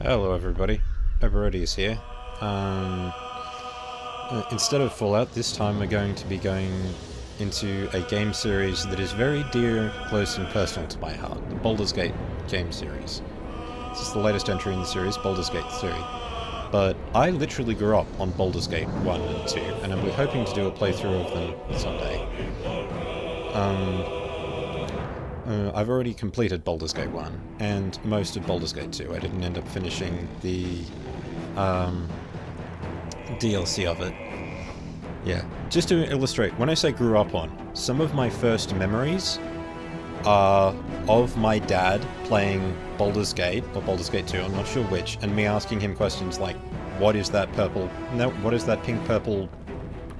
Hello everybody, Eberodius here. Instead of Fallout, this time we're going to be going into a game series that is very dear, close and personal to my heart, the Baldur's Gate game series. This is the latest entry in the series, Baldur's Gate 3. But I literally grew up on Baldur's Gate 1 and 2, and I'm hoping to do a playthrough of them someday. I've already completed Baldur's Gate 1, and most of Baldur's Gate 2. I didn't end up finishing the DLC of it. Yeah, just to illustrate, when I say grew up on, some of my first memories are of my dad playing Baldur's Gate, or Baldur's Gate 2, I'm not sure which, and me asking him questions like, what is that pink-purple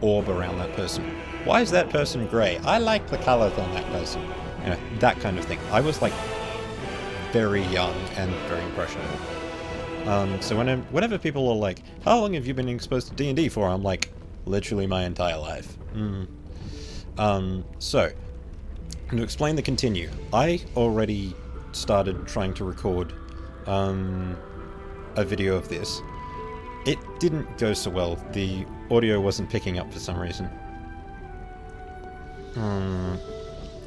orb around that person? Why is that person grey? I like the colours on that person. You know, that kind of thing. I was like very young and very impressionable. So whenever people are like, how long have you been exposed to D&D for? I'm like, literally my entire life. So, to explain the continue, I already started trying to record a video of this. It didn't go so well. The audio wasn't picking up for some reason.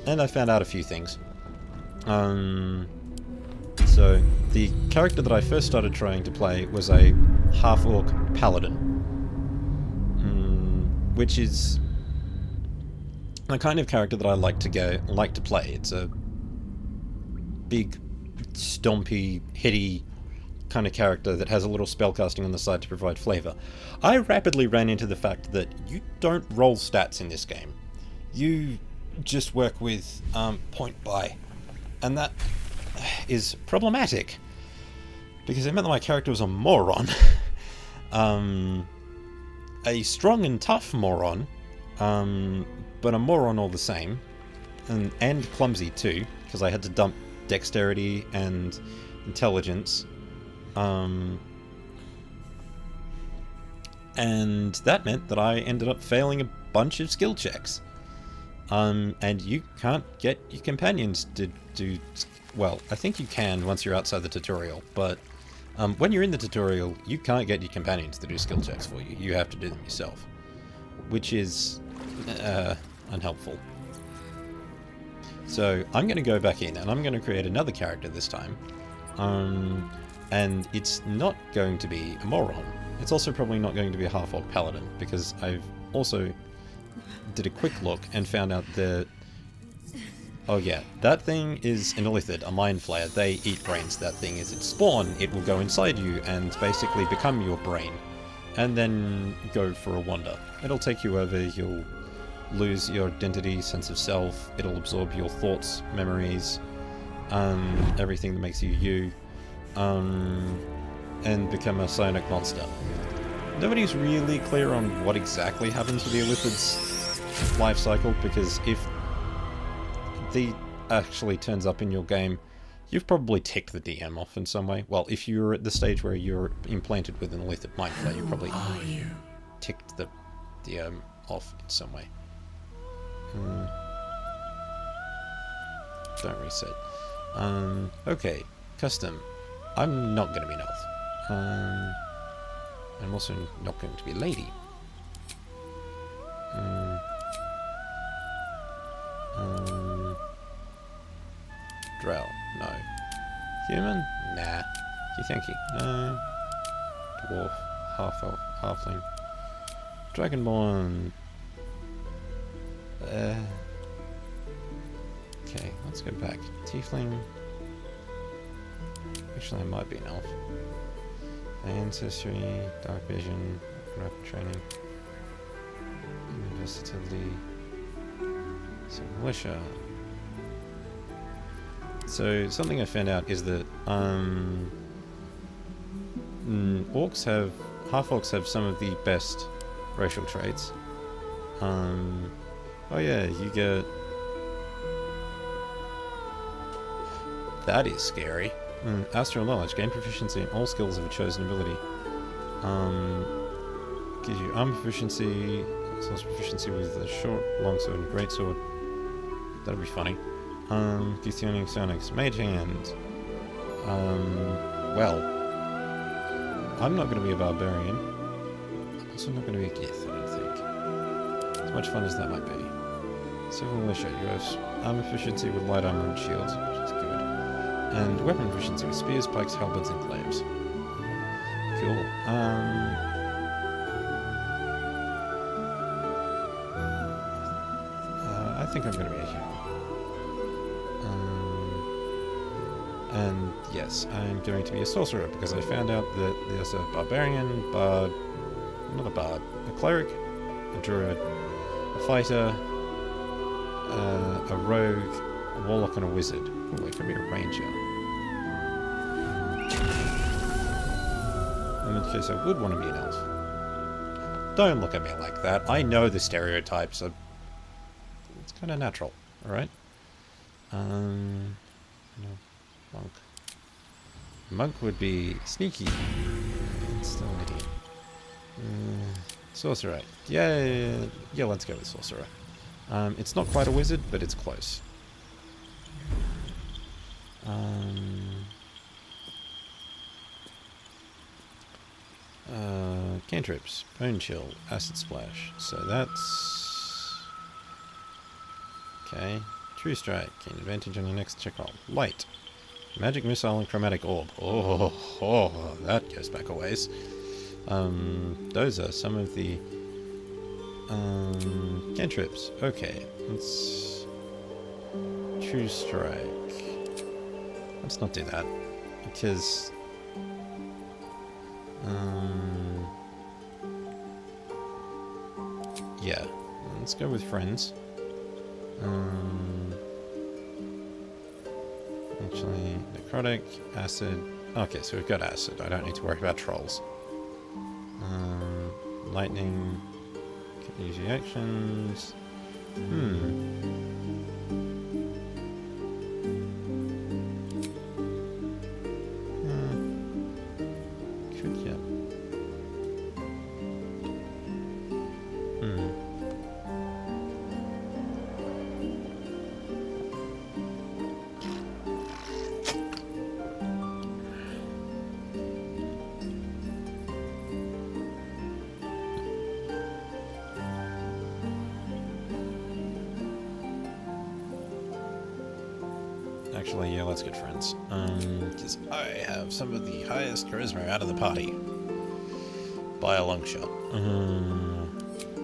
And I found out a few things. So, the character that I first started trying to play was a half-orc paladin. Which is the kind of character that I like to play. It's a big, stompy, hitty kind of character that has a little spellcasting on the side to provide flavor. I rapidly ran into the fact that you don't roll stats in this game. You just work with point buy, and that is problematic because it meant that my character was a moron. A strong and tough moron, but a moron all the same, and clumsy too, because I had to dump dexterity and intelligence, and that meant that I ended up failing a bunch of skill checks. And you can't get your companions to do... Well, I think you can once you're outside the tutorial, but when you're in the tutorial, you can't get your companions to do skill checks for you. You have to do them yourself, which is unhelpful. So I'm going to go back in, and I'm going to create another character this time. And it's not going to be a moron. It's also probably not going to be a half-orc paladin, because I've also did a quick look and found out that... Oh yeah, that thing is an illithid, a mind flayer. They eat brains. That thing is its spawn. It will go inside you and basically become your brain. And then go for a wander. It'll take you over, you'll lose your identity, sense of self, it'll absorb your thoughts, memories, everything that makes you you, and become a psionic monster. Nobody's really clear on what exactly happens with the illithid's life cycle, because if the actually turns up in your game, you've probably ticked the DM off in some way. Well, if you're at the stage where you're implanted with an illithid mind flayer, you probably ticked the DM off in some way. Don't reset. Okay, custom. I'm not going to be an elf. I'm also not going to be a lady. Drow, no. Human? Nah. Thank you. No. Dwarf, half-elf, halfling. Dragonborn. Okay, let's go back. Tiefling. Actually, I might be an elf. Ancestry, dark vision, rapid training, versatility, some militia. So something I found out is that half-orcs have some of the best racial traits. Oh yeah, you get... That is scary. Astral knowledge. Gain proficiency in all skills of a chosen ability. Gives you armor proficiency, source proficiency with a short, longsword, and greatsword. That'd be funny. Githioning Sonics. Mage hand. Well, I'm not going to be a barbarian. I'm also not going to be a Gith, I don't think. As much fun as that might be. Civil militia, you have armor efficiency with light armor and shields, which is good. And weapon efficiency with spears, pikes, halberds, and glaives. Cool. I think I'm going to be a hero. And yes, I'm going to be a sorcerer because I found out that there's a barbarian, bard, not a bard, a cleric, a druid, a fighter, a rogue, a warlock, and a wizard. Oh, I could be a ranger. In that case, I would want to be an elf. Don't look at me like that. I know the stereotypes. It's kind of natural, alright? No, monk. Monk would be sneaky. It's still me. Sorcerer. Yeah, let's go with sorcerer. It's not quite a wizard, but it's close. Cantrips, bone chill, acid splash. So that's okay. True strike, gain advantage on your next check roll. Light, magic missile, and chromatic orb. Oh, that goes back a ways. Those are some of the cantrips. Okay, let's true strike. Let's not do that because yeah, let's go with friends. Actually, necrotic, acid. Okay, so we've got acid. I don't need to worry about trolls. Lightning. Can use the actions. Could yeah. Actually, yeah, let's get friends. Because I have some of the highest charisma out of the party. By a long shot.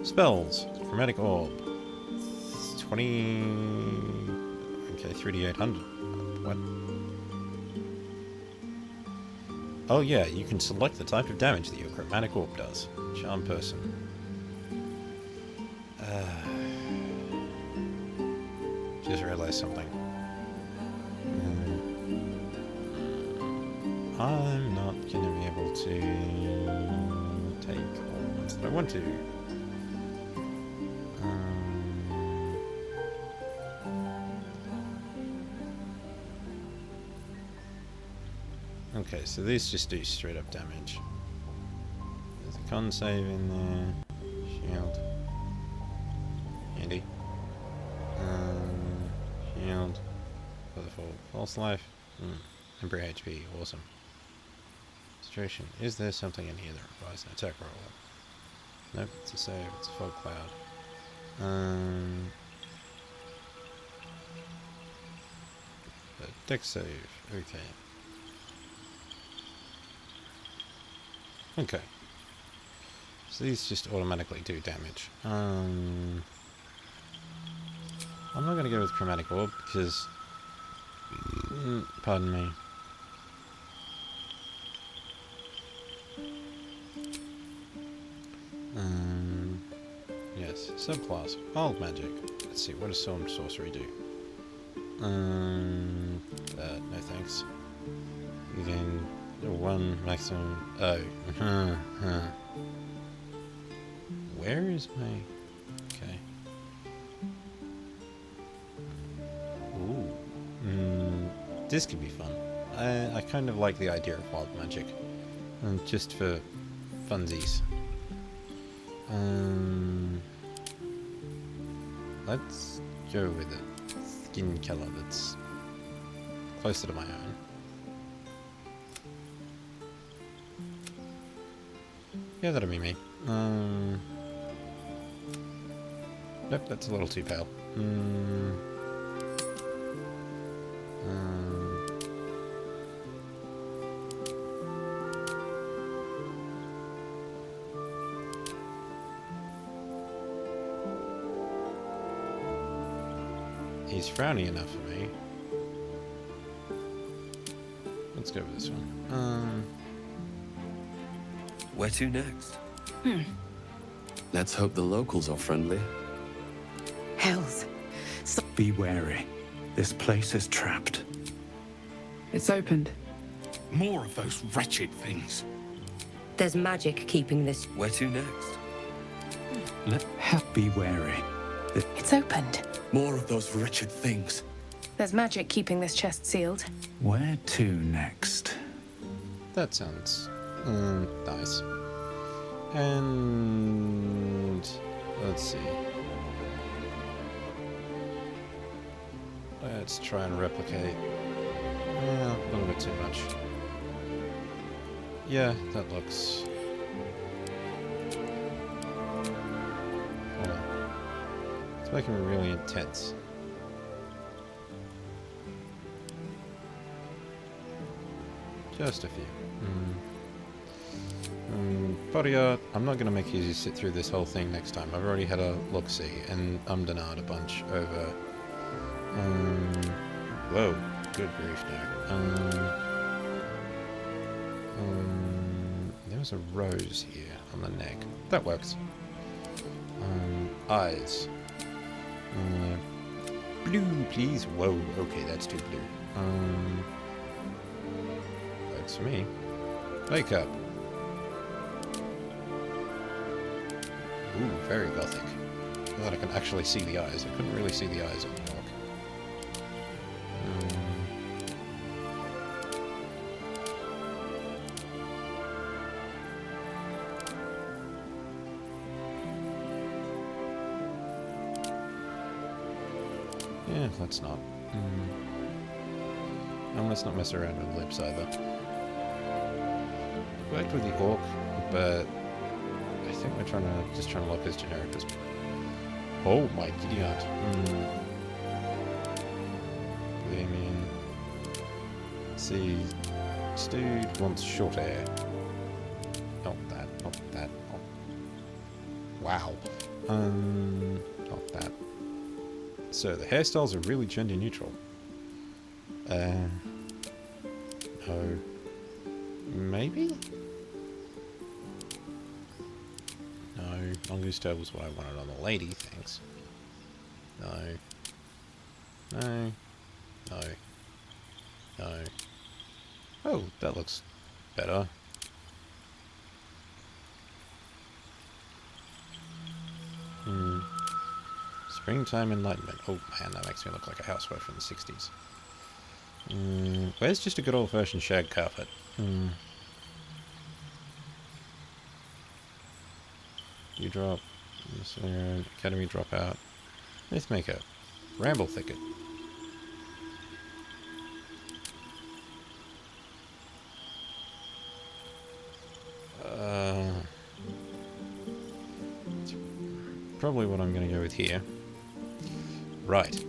Spells. Chromatic Orb. 20... Okay, 3d800. What? Oh yeah, you can select the type of damage that your Chromatic Orb does. Charm person. Just realized something. I'm not going to be able to take all the ones that I want to. Okay, so these just do straight up damage. There's a con save in there. Shield. Handy. Shield. For the false life. Temporary HP. Awesome. Situation. Is there something in here that requires an attack roll? Nope, it's a save. It's a fog cloud. Dex save. Okay. Okay. So these just automatically do damage. I'm not going to go with Chromatic Orb because... pardon me. Yes, subclass. Wild magic. Let's see, what does Storm Sorcery do? No thanks. You gain 1 maximum... Oh. Where is my... Okay. Ooh. This could be fun. I kind of like the idea of wild magic. Just for funsies. Let's go with a skin color that's closer to my own. Yeah, that'll be me. Nope, that's a little too pale. He's frowny enough for me. Let's go with this one. Where to next? Let's hope the locals are friendly. Hells. Be wary. This place is trapped. It's opened. More of those wretched things. There's magic keeping this. Where to next? Be wary. It's opened. More of those wretched things. There's magic keeping this chest sealed. Where to next? That sounds nice. And let's see. Let's try and replicate. A little bit too much. Yeah, that looks. Hold on. It's making it really intense. Just a few. Body art, I'm not going to make you sit through this whole thing next time. I've already had a look-see and ummed a bunch over. Whoa, good grief no. There's a rose here on the neck. That works. Eyes. Blue, please. Whoa, okay, that's too blue. Works for me. Makeup. Ooh, very gothic. Now that I can actually see the eyes. I couldn't really see the eyes on the orc. Yeah, let's not. And let's not mess around with lips either. Worked with the orc, but I think we're just trying to look as generic as. Oh my giddy aunt. Gleaming. See, this dude wants short hair. Not that. Not that. Not. Wow. Not that. So the hairstyles are really gender neutral. No. Maybe? No, mongoose tail was what I wanted on the lady, thanks. No. No. No. No. Oh, that looks better. Springtime enlightenment. Oh man, that makes me look like a housewife from the 60s. Where's just a good old-fashioned shag carpet? You drop. Academy dropout. Myth maker. Ramble thicket. It's probably what I'm going to go with here. Right.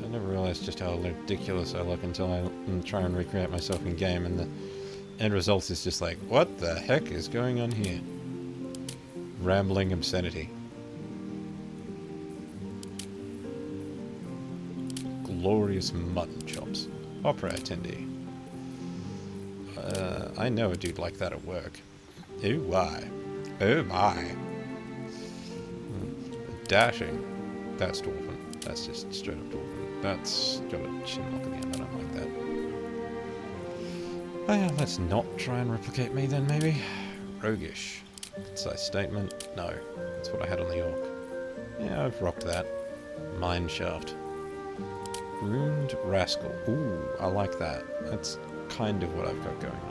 I never realized just how ridiculous I look until I try and recreate myself in game, and the end result is just like, what the heck is going on here? Rambling obscenity. Glorious mutton chops. Opera attendee. I know a dude like that at work. Oh my. Oh my. Dashing. That's dwarven. That's just straight up dwarven. That's got a chin lock at the end. I don't like that. Oh yeah, let's not try and replicate me then, maybe. Roguish. Concise statement. No. That's what I had on the orc. Yeah, I've rocked that. Mine shaft. Ruined rascal. Ooh, I like that. That's kind of what I've got going on.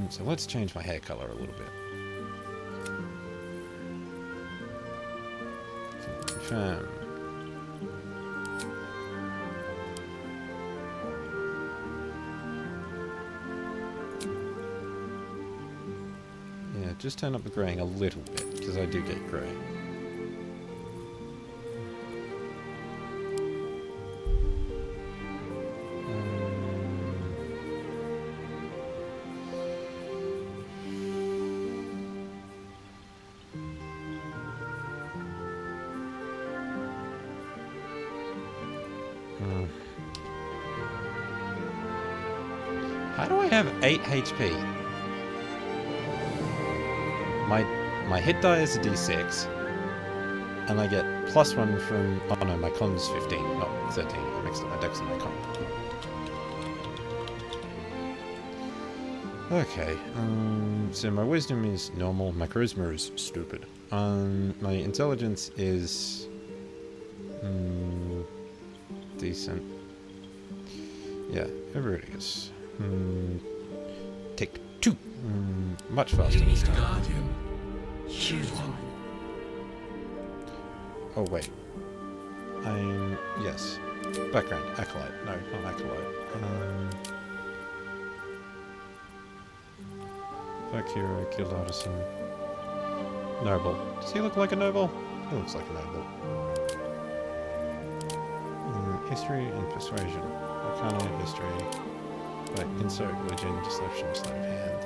So let's change my hair color a little bit. Confirm. just turn up the graying a little bit, because I do get grey. How do I have 8 HP? My hit die is a d6, and I get +1 from... Oh no, my con's 15, not 13. I mixed up my dex and my con. Okay, so my wisdom is normal, my charisma is stupid. My intelligence is... decent. Yeah, whatever it is. Take 2. Much faster this time. Choose one. Oh wait. Yes. Background. Acolyte. No, not Acolyte. Folk hero, guild artisan. Noble. Does he look like a noble? He looks like a noble. History and persuasion. Arcana, history. Like insert religion, deception, sleight of hand.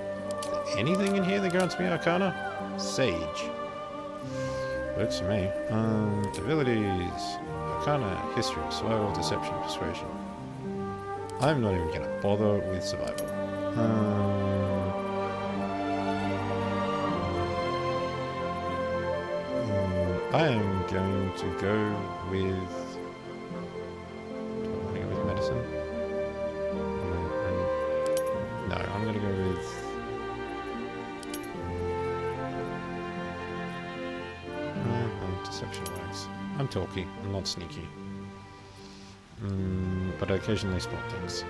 Is there anything in here that grants me Arcana? Sage. Works for me. Abilities. Arcana, history, survival, deception, persuasion. I'm not even gonna bother with survival. I am going to go with... Do I want to go with medicine? No, I'm going to go with... Deception works. I'm talky, I'm not sneaky. But I occasionally spot things.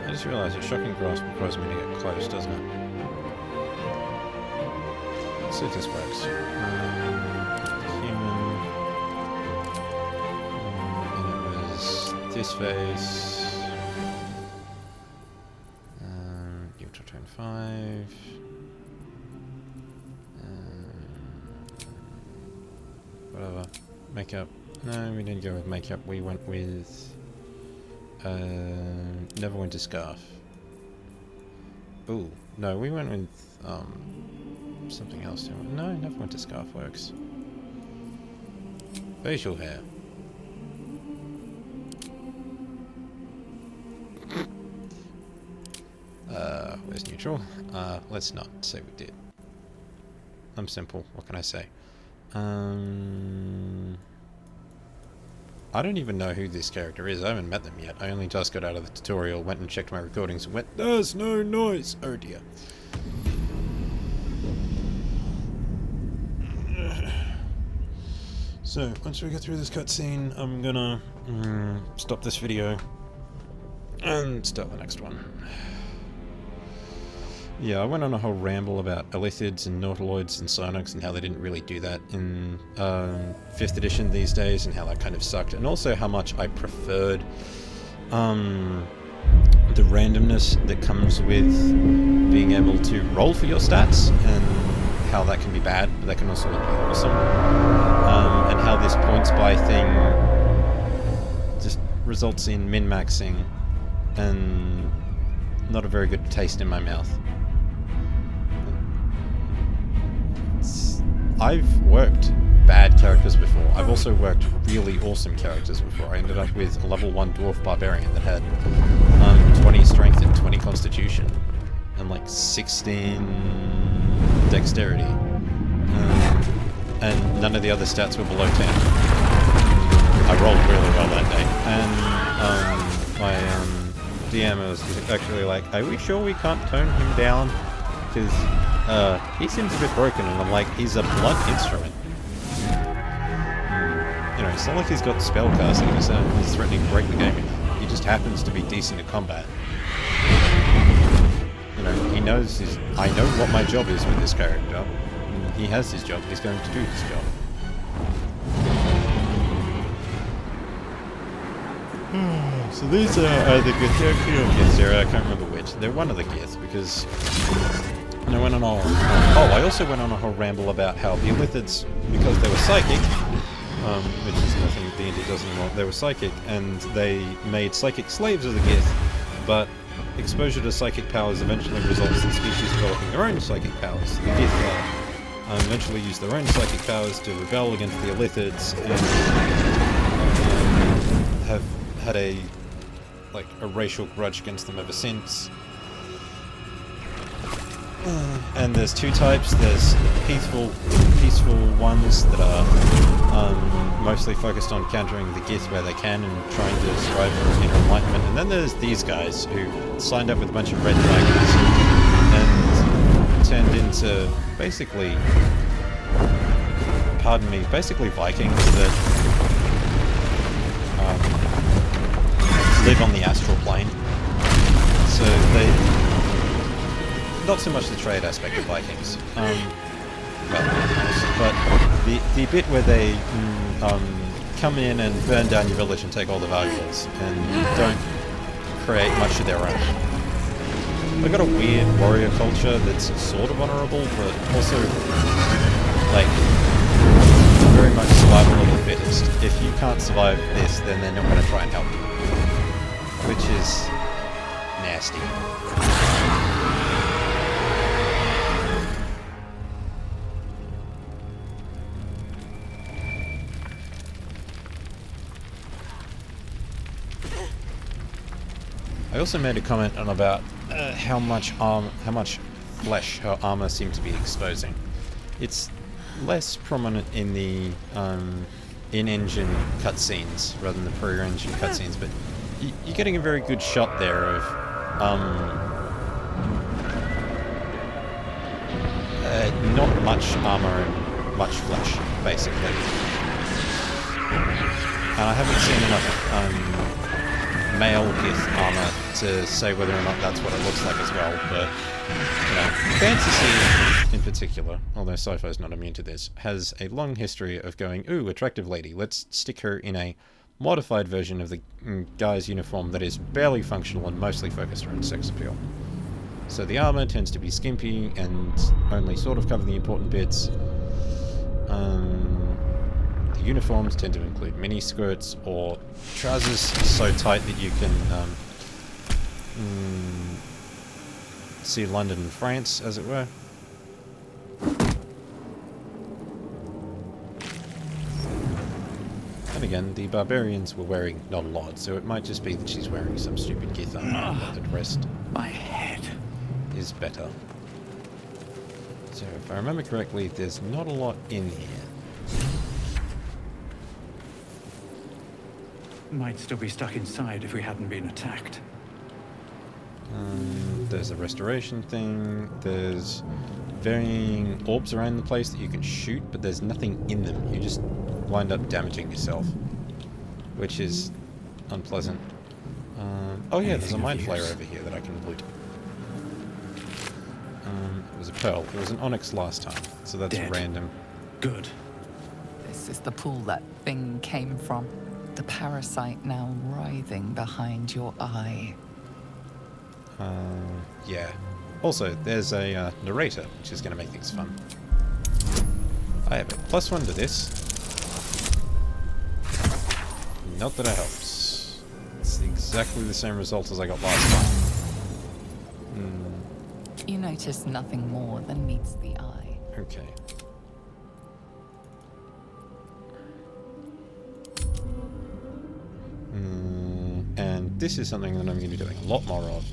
I just realised that shocking grasp requires me to get close, doesn't it? Let's see if this works. Human. And it was this face. Neutral tone 5. Whatever. Makeup. No, we didn't go with makeup. We went with... Neverwinter Scarf. Ooh, no, we went with something else. No, Neverwinter Scarf works. Facial hair. Where's neutral? Let's not say we did. I'm simple. What can I say? I don't even know who this character is. I haven't met them yet. I only just got out of the tutorial, went and checked my recordings, and went, there's no noise! Oh dear. So, once we get through this cutscene, I'm gonna stop this video and start the next one. Yeah, I went on a whole ramble about Elithids and Nautiloids and Cynox and how they didn't really do that in 5th edition these days and how that kind of sucked. And also how much I preferred the randomness that comes with being able to roll for your stats and how that can be bad, but that can also be awesome. And how this points by thing just results in min-maxing and not a very good taste in my mouth. I've worked bad characters before. I've also worked really awesome characters before. I ended up with a level 1 dwarf barbarian that had 20 strength and 20 constitution and like 16 dexterity. And none of the other stats were below 10. I rolled really well that day. And my DM was actually like, are we sure we can't tone him down? Because he seems a bit broken, and I'm like, he's a blunt instrument. You know, it's not like he's got spellcasting in his own, he's threatening to break the game. He just happens to be decent at combat. You know, he knows I know what my job is with this character. he has his job, he's going to do his job. So these are the Githyanki or Githzera, I can't remember which. They're one of the Gith, because and I went on a I also went on a whole ramble about how the Illithids, because they were psychic, which is nothing D&D does anymore, they were psychic, and they made psychic slaves of the Gith, but exposure to psychic powers eventually results in species developing their own psychic powers. The Gith eventually use their own psychic powers to rebel against the Illithids, and have had a racial grudge against them ever since. And there's two types. There's peaceful ones that are mostly focused on countering the Gith where they can and trying to strive for inner enlightenment. And then there's these guys who signed up with a bunch of red dragons and turned into basically, pardon me, basically Vikings that live on the astral plane. So they... Not so much the trade aspect of Vikings, but the bit where they come in and burn down your village and take all the valuables and don't create much of their own. They've got a weird warrior culture that's sort of honourable, but also like very much survival of the fittest. If you can't survive this, then they're not going to try and help you, which is nasty. I also made a comment on about how much flesh her armor seemed to be exposing. It's less prominent in the in-engine cutscenes rather than the pre-engine cutscenes, but you're getting a very good shot there of not much armor and much flesh, basically. And I haven't seen enough male Gith armor to say whether or not that's what it looks like as well, but, you know, fantasy in particular, although sci-fi's not immune to this, has a long history of going, ooh, attractive lady, let's stick her in a modified version of the guy's uniform that is barely functional and mostly focused around sex appeal. So the armor tends to be skimpy and only sort of cover the important bits. The uniforms tend to include mini skirts or trousers so tight that you can see London and France, as it were. And again, the barbarians were wearing not a lot, so it might just be that she's wearing some stupid Gith armor, but the rest My head. is better. So if I remember correctly, there's not a lot in here. Might still be stuck inside if we hadn't been attacked. There's a restoration thing. There's varying orbs around the place that you can shoot, but there's nothing in them. You just wind up damaging yourself, which is unpleasant. Oh yeah, there's a mind flayer over here that I can loot. It was a pearl. It was an onyx last time, so that's Dead. random. Good. This is the pool that thing came from. The parasite now writhing behind your eye. Yeah. Also, there's a narrator, which is going to make things fun. I have a +1 to this. Not that it helps. It's exactly the same result as I got last time. You notice nothing more than meets the eye. Okay. And this is something that I'm going to be doing a lot more of.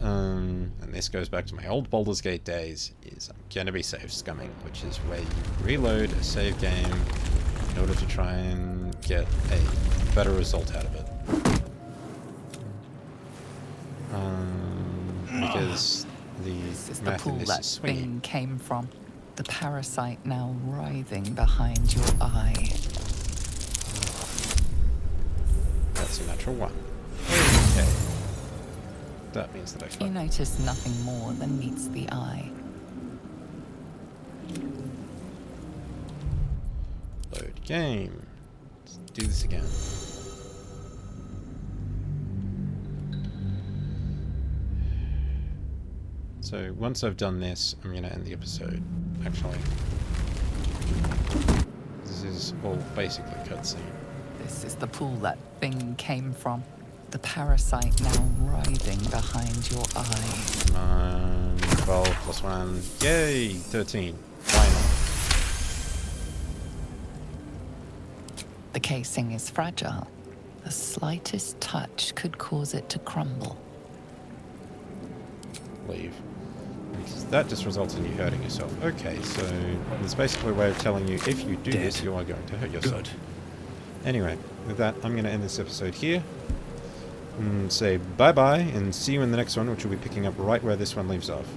And this goes back to my old Baldur's Gate days, is I'm going to be save scumming, which is where you reload a save game in order to try and get a better result out of it. Because This is the the math pool in this that is swinging. thing came from. The parasite now writhing behind your eye. That's a natural 1. Okay. That means that I You fucked. notice nothing more than meets the eye. Game. Let's do this again. So once I've done this, I'm going to end the episode. Actually, this is all basically cutscene. This is the pool that thing came from. The parasite now writhing behind your eye. Come on, 12 plus 1. Yay! 13. Final. The casing is fragile. The slightest touch could cause it to crumble. Leave. Because that just results in you hurting yourself. Okay, so it's basically a way of telling you if you do this, you are going to hurt yourself. Good. Anyway, with that, I'm going to end this episode here. And say bye-bye, and see you in the next one, which will be picking up right where this one leaves off.